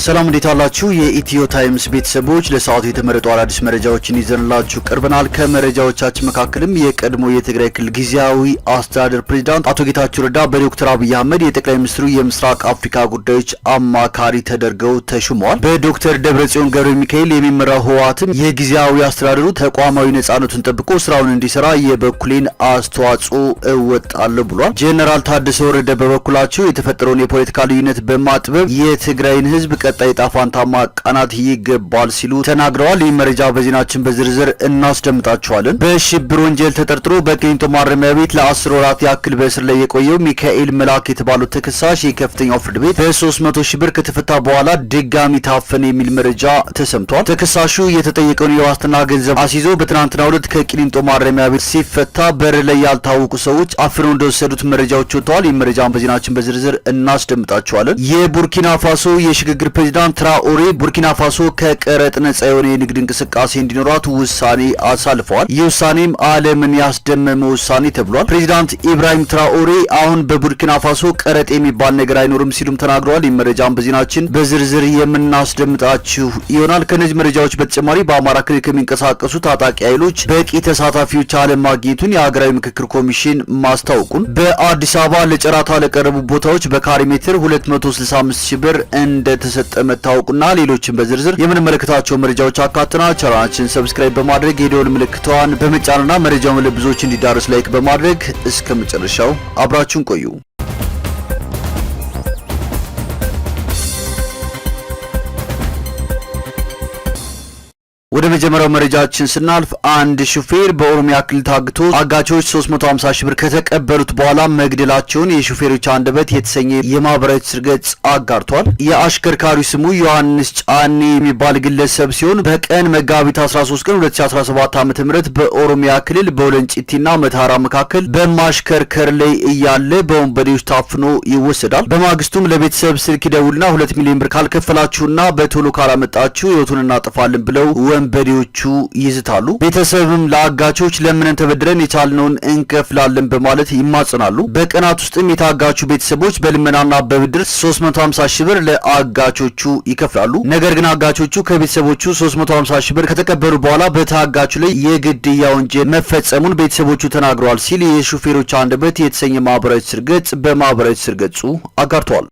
ሰላም እንዴት አላችሁ? የኢትዮ ታይምስ ቤተሰቦች ለሰዓቱ የተመረጡ አዳዲስ መረጃዎችን ይዘንላችሁ ቀርበናል። ከመረጃዎቻችን መካከልም የቀድሞ የትግራይ ክልል ጊዜያዊ አስተዳደር ፕሬዝዳንት አቶ ጌታቸው ረዳ በዶክተር አብይ አህመድ የጠቅላይ ሚኒስትሩ የምስራቅ አፍሪካ ጉዳዮች አማካሪ ተደርገው ተሹመዋል። በዶክተር ደብረጽዮን ገብረ ሚካኤል የሚመራው ህወሓትም የጊዜያዊ አስተዳደሩ ተቋማዊ ነጻነቱን ጠብቆ ስራውን እንዲሰራ የበኩሌን አስተዋጽኦ እወጣለሁ ብሏል። ጄኔራል ታደሰ ወረደ በበኩላቸው የተፈጠረውን የፖለቲካ ልዩነት በማጥበብ የትግራይን ህዝብ ቀጣይ ጣፋንታ ማቃናት ይገባል ሲሉ ተናግረዋል። ይህ መረጃ በዜናችን በዝርዝር እናስደምጣችኋለን። በሽብር ወንጀል ተጠርጥሮ በቂሊንጦ ማረሚያ ቤት ለ10 ወራት ያክል በእስር ላይ የቆየው ሚካኤል መላክ የተባለው ተከሳሽ የከፍተኛው ፍርድ ቤት በ300 ሺህ ብር ከተፈታ በኋላ ድጋሚ ታፈነ የሚል መረጃ ተሰምቷል። ተከሳሹ የተጠየቀውን የዋስትና ገንዘብ አስይዞ በትናንትናው ዕለት ከቂሊንጦ ማረሚያ ቤት ሲፈታ በር ላይ ያልታወቁ ሰዎች አፍነው እንደወሰዱት መረጃዎች ወጥተዋል። ይህ መረጃን በዜናችን በዝርዝር እናስደምጣችኋለን። የቡርኪና ፋሶ የሽግግር ፕሬዝዳንት ትራኦሬ ቡርኪና ፋሶ ከቀረጥ ነጻ የሆነ የንግድ እንቅስቃሴ እንዲኖራት ውሳኔ አሳልፈዋል። ይህ ውሳኔም ዓለምን ያስደመመ ውሳኔ ተብሏል። ፕሬዝዳንት ኢብራሂም ትራኦሬ አሁን በቡርኪና ፋሶ ቀረጥ የሚባል ነገር አይኖርም ሲሉም ተናግረዋል። ይህ መረጃም በዜናችን በዝርዝር የምናስደምጣችሁ ይሆናል። ከነዚህ መረጃዎች በተጨማሪ በአማራ ክልል ከሚንቀሳቀሱ ታጣቂ ኃይሎች በቂ ተሳታፊዎች አለማግኘቱን የሀገራዊ ምክክር ኮሚሽን ማስታወቁን፣ በአዲስ አበባ ለጨረታ ለቀረቡ ቦታዎች በካሬ ሜትር 265 ሺህ ብር እንደተሰጠ መታወቁና ሌሎችን በዝርዝር የምንመለከታቸው መረጃዎች አካተናል። ቻናላችንን ሰብስክራይብ በማድረግ የደወል ምልክቷን በመጫንና መረጃውን ለብዙዎች እንዲዳረስ ላይክ በማድረግ እስከ መጨረሻው አብራችሁን ቆዩ። ወደ መጀመሪያው መረጃችን ስናልፍ አንድ ሹፌር በኦሮሚያ ክልል ታግቶ አጋቾች 350 ሺህ ብር ከተቀበሉት በኋላ መግደላቸውን የሹፌሮች አንደበት የተሰኘ የማህበራዊ ትስስር ገጽ አጋርቷል። የአሽከርካሪው ስሙ ዮሐንስ ጫኔ የሚባል ግለሰብ ሲሆን በቀን መጋቢት 13 ቀን 2017 ዓ.ም በኦሮሚያ ክልል በወለንጭቲና መተሃራ መካከል በማሽከርከር ላይ እያለ በወንበዴዎች ታፍኖ ይወሰዳል። በማግስቱም ለቤተሰብ ስልክ ይደውልና 2 ሚሊዮን ብር ካልከፈላችሁና በቶሎ ካላመጣችሁ ህይወቱን እናጥፋለን ብለው ወንበዴዎቹ ይዝታሉ። ቤተሰብም ለአጋቾች ለምንን ተበድረን የቻልነውን እንከፍላለን በማለት ይማጽናሉ። በቀናት ውስጥም የታጋቹ ቤተሰቦች በልመናና በብድር 350 ሺህ ብር ለአጋቾቹ ይከፍላሉ። ነገር ግን አጋቾቹ ከቤተሰቦቹ 350 ሺህ ብር ከተቀበሉ በኋላ በታጋቹ ላይ የግድያ ወንጀል መፈጸሙን ቤተሰቦቹ ተናግረዋል ሲል የሹፌሮች አንደበት የተሰኘ ማህበራዊ ትስስር ገጽ በማህበራዊ ትስስር ገጹ አጋርቷል።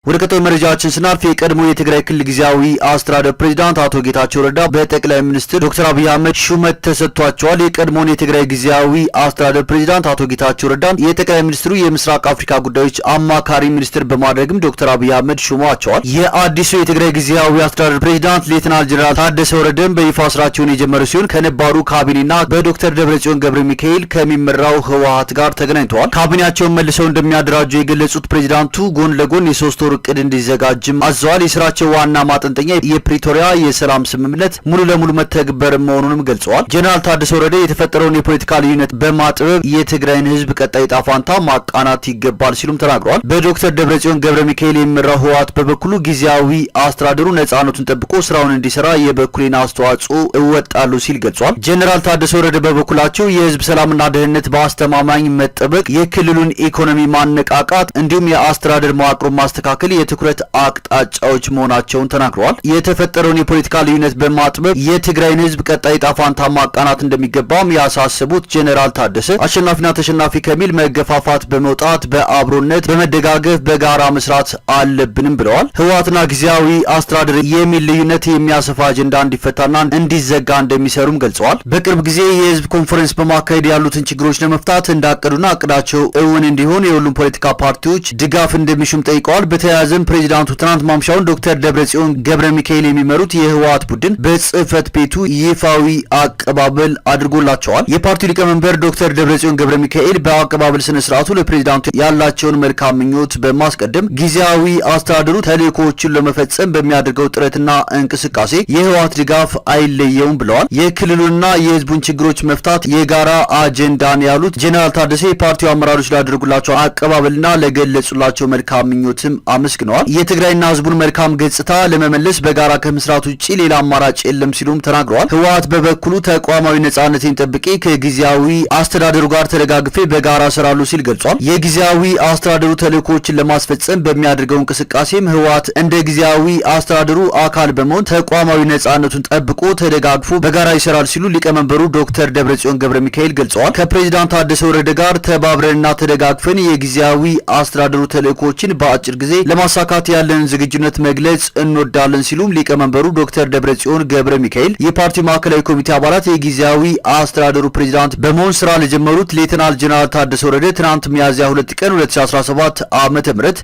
ወደ ቀጣዩ መረጃችን ስናልፍ የቀድሞ የትግራይ ክልል ጊዜያዊ አስተዳደር ፕሬዝዳንት አቶ ጌታቸው ረዳ በጠቅላይ ሚኒስትር ዶክተር አብይ አህመድ ሹመት ተሰጥቷቸዋል። የቀድሞውን የትግራይ ጊዜያዊ አስተዳደር ፕሬዝዳንት አቶ ጌታቸው ረዳን የጠቅላይ ሚኒስትሩ የምስራቅ አፍሪካ ጉዳዮች አማካሪ ሚኒስትር በማድረግም ዶክተር አብይ አህመድ ሹመዋቸዋል። የአዲሱ የትግራይ ጊዜያዊ አስተዳደር ፕሬዝዳንት ሌተናል ጄኔራል ታደሰ ወረደን በይፋ ስራቸውን የጀመሩ ሲሆን ከነባሩ ካቢኔና በዶክተር ደብረጽዮን ገብረ ሚካኤል ከሚመራው ህወሓት ጋር ተገናኝተዋል። ካቢኔያቸውን መልሰው እንደሚያደራጁ የገለጹት ፕሬዝዳንቱ ጎን ለጎን የሶስት ወር እቅድ እንዲዘጋጅም አዘዋል። የስራቸው ዋና ማጠንጠኛ የፕሪቶሪያ የሰላም ስምምነት ሙሉ ለሙሉ መተግበር መሆኑንም ገልጸዋል። ጄኔራል ታደሰ ወረደ የተፈጠረውን የፖለቲካ ልዩነት በማጥበብ የትግራይን ህዝብ ቀጣይ ጣፋንታ ማቃናት ይገባል ሲሉም ተናግረዋል። በዶክተር ደብረጽዮን ገብረ ሚካኤል የሚመራው ህወሓት በበኩሉ ጊዜያዊ አስተዳደሩ ነጻነቱን ጠብቆ ስራውን እንዲሰራ የበኩሌን አስተዋጽኦ እወጣለሁ ሲል ገልጿል። ጄኔራል ታደሰ ወረደ በበኩላቸው የህዝብ ሰላምና ደህንነት በአስተማማኝ መጠበቅ፣ የክልሉን ኢኮኖሚ ማነቃቃት እንዲሁም የአስተዳደር መዋቅሩን ማስተካከል የትኩረት አቅጣጫዎች መሆናቸውን ተናግረዋል። የተፈጠረውን የፖለቲካ ልዩነት በማጥበብ የትግራይን ህዝብ ቀጣይ ጣፋንታ ማቃናት እንደሚገባም ያሳሰቡት ጄኔራል ታደሰ አሸናፊና ተሸናፊ ከሚል መገፋፋት በመውጣት በአብሮነት በመደጋገፍ በጋራ መስራት አለብንም ብለዋል። ህወሓትና ጊዜያዊ አስተዳደር የሚል ልዩነት የሚያሰፋ አጀንዳ እንዲፈታና እንዲዘጋ እንደሚሰሩም ገልጸዋል። በቅርብ ጊዜ የህዝብ ኮንፈረንስ በማካሄድ ያሉትን ችግሮች ለመፍታት እንዳቀዱና እቅዳቸው እውን እንዲሆን የሁሉም ፖለቲካ ፓርቲዎች ድጋፍ እንደሚሹም ጠይቀዋል። በተያያዘም ፕሬዝዳንቱ ትናንት ማምሻውን ዶክተር ደብረጽዮን ገብረ ሚካኤል የሚመሩት የህወሓት ቡድን በጽህፈት ቤቱ ይፋዊ አቀባበል አድርጎላቸዋል። የፓርቲው ሊቀመንበር ዶክተር ደብረጽዮን ገብረ ሚካኤል በአቀባበል ስነ ስርዓቱ ለፕሬዝዳንቱ ያላቸውን መልካም ምኞት በማስቀደም ጊዜያዊ አስተዳደሩ ተልዕኮዎችን ለመፈጸም በሚያደርገው ጥረትና እንቅስቃሴ የህወሓት ድጋፍ አይለየውም ብለዋል። የክልሉንና የህዝቡን ችግሮች መፍታት የጋራ አጀንዳን ያሉት ጄኔራል ታደሰ የፓርቲው አመራሮች ላደረጉላቸው አቀባበልና ለገለጹላቸው መልካም ምኞትም አመስግነዋል። የትግራይና ህዝቡን መልካም ገጽታ ለመመለስ በጋራ ከመስራት ውጪ ሌላ አማራጭ የለም ሲሉም ተናግረዋል። ህወሓት በበኩሉ ተቋማዊ ነጻነትን ጠብቄ ከጊዜያዊ አስተዳደሩ ጋር ተደጋግፌ በጋራ ሰራሉ ሲል ገልጿል። የጊዜያዊ አስተዳደሩ ተልእኮችን ለማስፈጸም በሚያደርገው እንቅስቃሴም ህወሓት እንደ ጊዜያዊ አስተዳደሩ አካል በመሆን ተቋማዊ ነጻነቱን ጠብቆ ተደጋግፎ በጋራ ይሰራል ሲሉ ሊቀመንበሩ ዶክተር ደብረጽዮን ገብረ ሚካኤል ገልጸዋል። ከፕሬዝዳንት ታደሰ ወረደ ጋር ተባብረንና ተደጋግፈን የጊዜያዊ አስተዳደሩ ተልእኮችን በአጭር ጊዜ ለማሳካት ያለን ዝግጁነት መግለጽ እንወዳለን ሲሉም ሊቀመንበሩ ዶክተር ደብረጽዮን ገብረ ሚካኤል የፓርቲው ማዕከላዊ ኮሚቴ አባላት የጊዜያዊ አስተዳደሩ ፕሬዝዳንት በመሆን ስራ ለጀመሩት ሌተናል ጀነራል ታደሰ ወረደ ትናንት ሚያዝያ 2 ቀን 2017 ዓ.ም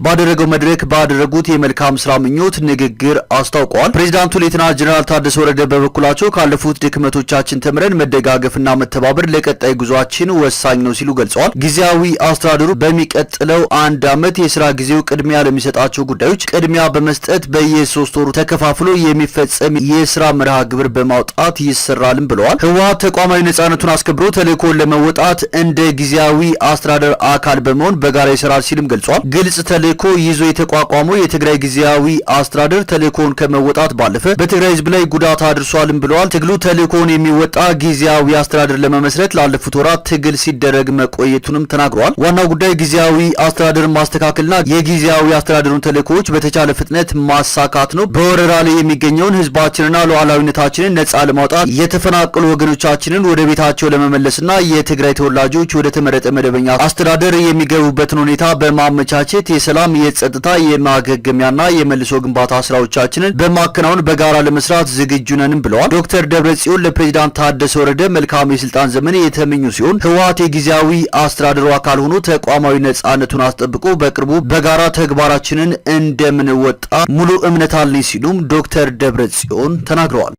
ባደረገው መድረክ ባደረጉት የመልካም ስራ ምኞት ንግግር አስታውቀዋል። ፕሬዝዳንቱ ሌተናል ጀነራል ታደሰ ወረደ በበኩላቸው ካለፉት ድክመቶቻችን ተምረን መደጋገፍና መተባበር ለቀጣይ ጉዟችን ወሳኝ ነው ሲሉ ገልጸዋል። ጊዜያዊ አስተዳደሩ በሚቀጥለው አንድ ዓመት የስራ ጊዜው ቅድሚያ ለሚሰጣቸው ጉዳዮች ቅድሚያ በመስጠት በየ3 ወሩ ተከፋፍሎ የሚፈጸም የስራ መርሃ ግብር በማውጣት ይሰራልም ብለዋል። ህወሓት ተቋማዊ ነጻነቱን አስከብሮ ተልእኮውን ለመወጣት እንደ ጊዜያዊ አስተዳደር አካል በመሆን በጋራ ይሰራል ሲልም ገልጿል። ግልጽ ተልእኮ ይዞ የተቋቋመው የትግራይ ጊዜያዊ አስተዳደር ተልእኮውን ከመወጣት ባለፈ በትግራይ ህዝብ ላይ ጉዳት አድርሷልም ብለዋል። ትግሉ ተልእኮውን የሚወጣ ጊዜያዊ አስተዳደር ለመመስረት ላለፉት ወራት ትግል ሲደረግ መቆየቱንም ተናግረዋል። ዋናው ጉዳይ ጊዜያዊ አስተዳደርን ማስተካከልና የጊዜያዊ አስተዳደሩን ተልእኮዎች በተቻለ ፍጥነት ማሳካት ነው። በወረራ ላይ የሚገኘውን ህዝባችንና ሉዓላዊነታችንን ነጻ ለማውጣት የተፈናቀሉ ወገኖቻችንን ወደ ቤታቸው ለመመለስና የትግራይ ተወላጆች ወደ ተመረጠ መደበኛ አስተዳደር የሚገቡበትን ሁኔታ በማመቻቸት የሰላም፣ የጸጥታ፣ የማገገሚያና የመልሶ ግንባታ ስራዎቻችንን በማከናወን በጋራ ለመስራት ዝግጁ ነንም ብለዋል። ዶክተር ደብረጽዮን ለፕሬዝዳንት ታደሰ ወረደ መልካም የስልጣን ዘመን የተመኙ ሲሆን ህወሓት የጊዜያዊ አስተዳደሩ አካል ሆኖ ተቋማዊ ነጻነቱን አስጠብቆ በቅርቡ በጋራ ተግባራችንን እንደምንወጣ ሙሉ እምነት አለኝ ሲሉም ዶክተር ደብረጽዮን ተናግረዋል።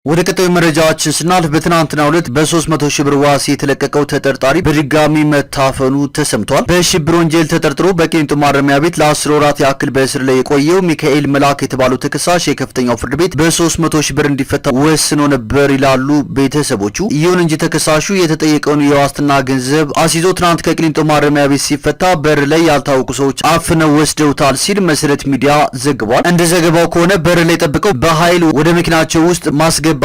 ወደ ቀጣዩ መረጃዎችን ስናልፍ በትናንትናው ዕለት በ300 ሺህ ብር ዋስ የተለቀቀው ተጠርጣሪ በድጋሚ መታፈኑ ተሰምቷል። በሽብር ወንጀል ተጠርጥሮ በቂሊንጦ ማረሚያ ቤት ለ10 ወራት ያክል በእስር ላይ የቆየው ሚካኤል መላክ የተባለው ተከሳሽ የከፍተኛው ፍርድ ቤት በ300 ሺህ ብር እንዲፈታ ወስኖ ነበር ይላሉ ቤተሰቦቹ። ይሁን እንጂ ተከሳሹ የተጠየቀውን የዋስትና ገንዘብ አስይዞ ትናንት ከቂሊንጦ ማረሚያ ቤት ሲፈታ በር ላይ ያልታወቁ ሰዎች አፍነው ወስደውታል ሲል መሰረት ሚዲያ ዘግቧል። እንደ ዘገባው ከሆነ በር ላይ ጠብቀው በኃይል ወደ መኪናቸው ውስጥ ማስገባታቸውንና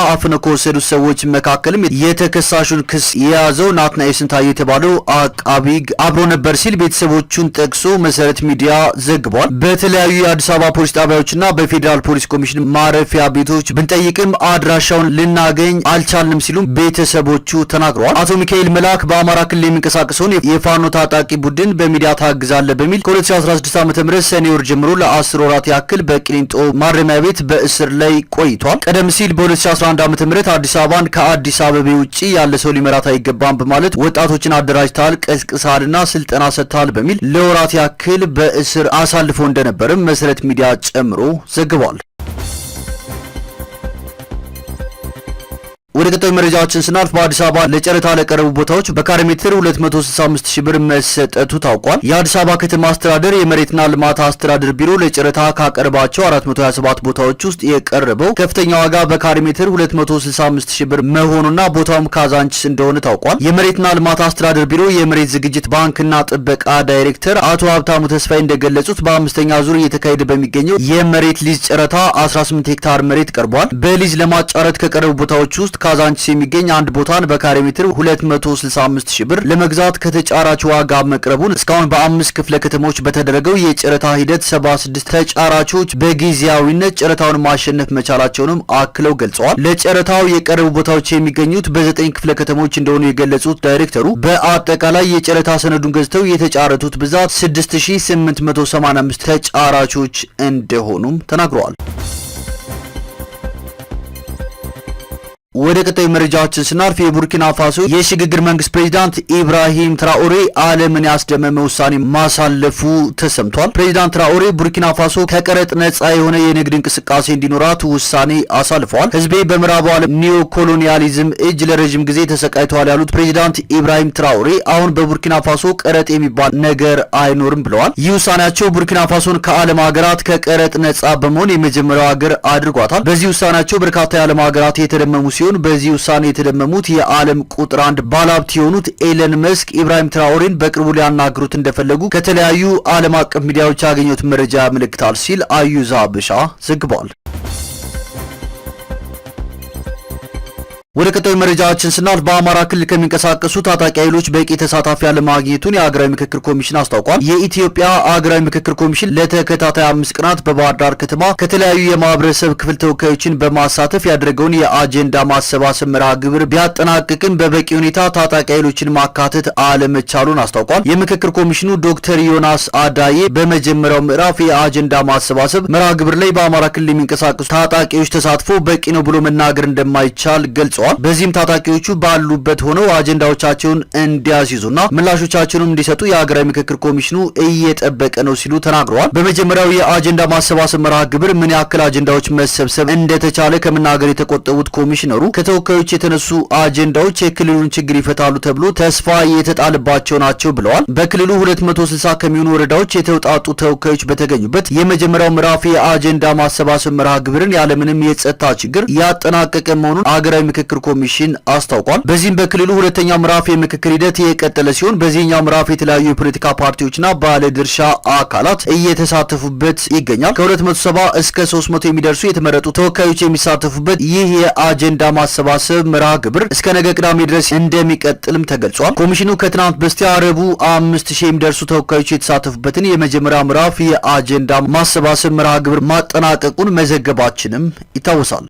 አፍነው ከወሰዱት ሰዎች መካከልም የተከሳሹን ክስ የያዘው ናትናኤል ስንታየው የተባለው አቃቢ ሕግ አብሮ ነበር ሲል ቤተሰቦቹን ጠቅሶ መሰረት ሚዲያ ዘግቧል። በተለያዩ የአዲስ አበባ ፖሊስ ጣቢያዎችና በፌዴራል ፖሊስ ኮሚሽን ማረፊያ ቤቶች ብንጠይቅም አድራሻውን ልናገኝ አልቻልንም ሲሉም ቤተሰቦቹ ተናግረዋል። አቶ ሚካኤል መላክ በአማራ ክልል የሚንቀሳቀሰውን የፋኖ ታጣቂ ቡድን በሚዲያ ታግዛለ በሚል ከ2016 ዓ.ም ሰኔ ወር ጀምሮ ለ10 ወራት ያክል በቂሊንጦ ማረሚያ ቤት በእስር ላይ ቆይቷል። ቀደም ሲል በ2011 ዓ.ም አዲስ አበባን ከአዲስ አበባ ውጪ ያለ ሰው ሊመራት አይገባም በማለት ወጣቶችን አደራጅተዋል፣ ቀስቅሳልና ስልጠና ሰጥተዋል በሚል ለወራት ያክል በእስር አሳልፎ እንደነበርም መሰረት ሚዲያ ጨምሮ ዘግቧል። ወደ ቀጣዩ መረጃዎችን ስናልፍ በአዲስ አበባ ለጨረታ ለቀረቡ ቦታዎች በካሬ ሜትር 265 ሺህ ብር መሰጠቱ ታውቋል። የአዲስ አበባ ከተማ አስተዳደር የመሬትና ልማት አስተዳደር ቢሮ ለጨረታ ካቀረባቸው 427 ቦታዎች ውስጥ የቀረበው ከፍተኛ ዋጋ በካሬ ሜትር 265 ሺህ ብር መሆኑና ቦታውም ካዛንችስ እንደሆነ ታውቋል። የመሬትና ልማት አስተዳደር ቢሮ የመሬት ዝግጅት ባንክና ጥበቃ ዳይሬክተር አቶ ሀብታሙ ተስፋዬ እንደገለጹት በአምስተኛ ዙር እየተካሄደ በሚገኘው የመሬት ሊዝ ጨረታ 18 ሄክታር መሬት ቀርቧል። በሊዝ ለማጫረት ከቀረቡ ቦታዎች ውስጥ ካዛንችስ የሚገኝ አንድ ቦታን በካሬ ሜትር 265 ሺህ ብር ለመግዛት ከተጫራች ዋጋ መቅረቡን እስካሁን በ5 ክፍለ ከተሞች በተደረገው የጨረታ ሂደት 76 ተጫራቾች በጊዜያዊነት ጨረታውን ማሸነፍ መቻላቸውንም አክለው ገልጸዋል። ለጨረታው የቀረቡ ቦታዎች የሚገኙት በ9 ክፍለ ከተሞች እንደሆኑ የገለጹት ዳይሬክተሩ በአጠቃላይ የጨረታ ሰነዱን ገዝተው የተጫረቱት ብዛት 6885 ተጫራቾች እንደሆኑም ተናግረዋል። ወደ ቀጣዩ መረጃዎችን ስናልፍ የቡርኪና ፋሶ የሽግግር መንግስት ፕሬዝዳንት ኢብራሂም ትራኦሬ ዓለምን ያስደመመ ውሳኔ ማሳለፉ ተሰምቷል። ፕሬዝዳንት ትራኦሬ ቡርኪና ፋሶ ከቀረጥ ነጻ የሆነ የንግድ እንቅስቃሴ እንዲኖራት ውሳኔ አሳልፈዋል። ህዝቤ በምዕራቡ ዓለም ኒዮ ኮሎኒያሊዝም እጅ ለረጅም ጊዜ ተሰቃይተዋል ያሉት ፕሬዝዳንት ኢብራሂም ትራኦሬ አሁን በቡርኪና ፋሶ ቀረጥ የሚባል ነገር አይኖርም ብለዋል። ይህ ውሳኔያቸው ቡርኪና ፋሶን ከዓለም ሀገራት ከቀረጥ ነጻ በመሆን የመጀመሪያው ሀገር አድርጓታል። በዚህ ውሳኔያቸው በርካታ የዓለም ሀገራት የተደመሙ ሲሆን ሲሆን በዚህ ውሳኔ የተደመሙት የዓለም ቁጥር 1 ባለሀብት የሆኑት ኤለን መስክ ኢብራሂም ትራኦሬን በቅርቡ ሊያናግሩት እንደፈለጉ ከተለያዩ ዓለም አቀፍ ሚዲያዎች ያገኙት መረጃ ያመለክታል ሲል አዩዝ ሀበሻ ዘግቧል። ወደ ቀጣዩ መረጃችን ስናልፍ በአማራ ክልል ከሚንቀሳቀሱ ታጣቂ ኃይሎች በቂ ተሳታፊ ያለማግኘቱን የሀገራዊ ምክክር ኮሚሽን አስታውቋል። የኢትዮጵያ ሀገራዊ ምክክር ኮሚሽን ለተከታታይ 5 ቀናት በባህር ዳር ከተማ ከተለያዩ የማህበረሰብ ክፍል ተወካዮችን በማሳተፍ ያደረገውን የአጀንዳ ማሰባሰብ መርሃ ግብር ቢያጠናቅቅም በበቂ ሁኔታ ታጣቂ ኃይሎችን ማካተት አለመቻሉን አስታውቋል። የምክክር ኮሚሽኑ ዶክተር ዮናስ አዳዬ በመጀመሪያው ምዕራፍ የአጀንዳ ማሰባሰብ መርሃ ግብር ላይ በአማራ ክልል የሚንቀሳቀሱ ታጣቂዎች ተሳትፎ በቂ ነው ብሎ መናገር እንደማይቻል ገልጸዋል። በዚህም ታጣቂዎቹ ባሉበት ሆነው አጀንዳዎቻቸውን እንዲያስይዙና ምላሾቻቸውንም እንዲሰጡ የሀገራዊ ምክክር ኮሚሽኑ እየጠበቀ ነው ሲሉ ተናግረዋል። በመጀመሪያው የአጀንዳ ማሰባሰብ መርሃ ግብር ምን ያክል አጀንዳዎች መሰብሰብ እንደተቻለ ከመናገር የተቆጠቡት ኮሚሽነሩ ከተወካዮች የተነሱ አጀንዳዎች የክልሉን ችግር ይፈታሉ ተብሎ ተስፋ የተጣለባቸው ናቸው ብለዋል። በክልሉ 260 ከሚሆኑ ወረዳዎች የተውጣጡ ተወካዮች በተገኙበት የመጀመሪያው ምዕራፍ የአጀንዳ ማሰባሰብ መርሃ ግብርን ያለምንም የጸጥታ ችግር ያጠናቀቀ መሆኑን ሀገራዊ ምክክር ኮሚሽን አስታውቋል። በዚህም በክልሉ ሁለተኛው ምዕራፍ የምክክር ሂደት የቀጠለ ሲሆን በዚህኛው ምዕራፍ የተለያዩ የፖለቲካ ፓርቲዎችና ባለድርሻ አካላት እየተሳተፉበት ይገኛል። ከ270 እስከ 300 የሚደርሱ የተመረጡ ተወካዮች የሚሳተፉበት ይህ የአጀንዳ ማሰባሰብ መርሃ ግብር እስከ ነገ ቅዳሜ ድረስ እንደሚቀጥልም ተገልጿል። ኮሚሽኑ ከትናንት በስቲያ ረቡዕ 5000 የሚደርሱ ተወካዮች የተሳተፉበትን የመጀመሪያ ምዕራፍ የአጀንዳ ማሰባሰብ መርሃ ግብር ማጠናቀቁን መዘገባችንም ይታወሳል።